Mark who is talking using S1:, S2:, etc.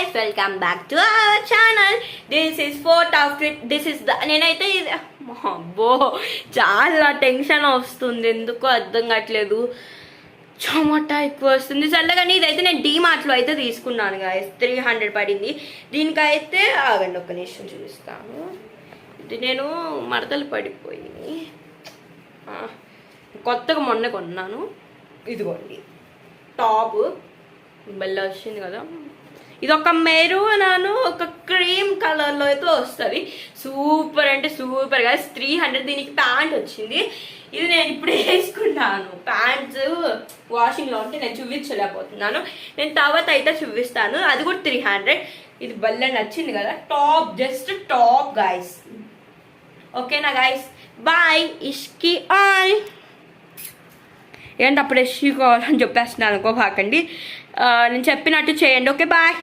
S1: guys, welcome back to our channel. This is fourth outfit. This is the నేనైతే అబ్బో చాలా tension వస్తుంది, ఎందుకో అర్థం కావట్లేదు. చెమట ఎక్కువ వస్తుంది చల్లగాని. ఇదైతే నేను డీమార్ట్లో అయితే తీసుకున్నాను గాయస్, 300 పడింది. దీనికైతే ఆగండి ఒక్క నిమిషం చూపిస్తాను. ఇది నేను మడతలు పడిపోయి కొత్తగా మొన్న కొన్నాను. ఇదిగోండి టాప్ బల్ల వచ్చింది కదా. ఇది ఒక మెరూన్ ఒక క్రీమ్ కలర్లో అయితే వస్తుంది. సూపర్ అంటే సూపర్ గా 300. దీనికి ప్యాంట్ వచ్చింది. ఇది నేను ఇప్పుడు వేసుకున్నాను. ప్యాంట్స్ వాషింగ్లో ఉంటే నేను చూపించలేకపోతున్నాను. నేను తర్వాత అయితే చూపిస్తాను. అది కూడా 300. ఇది బల్ల నచ్చింది కదా. Top just top guys. ఓకేనా గాయస్, బాయ్. ఇష్కి ఆల్ ఏంటి అప్పుడు ఎష్కి కావాలని చెప్పేస్తున్నాను అనుకోకండి. నేను చెప్పినట్టు చేయండి. Okay bye.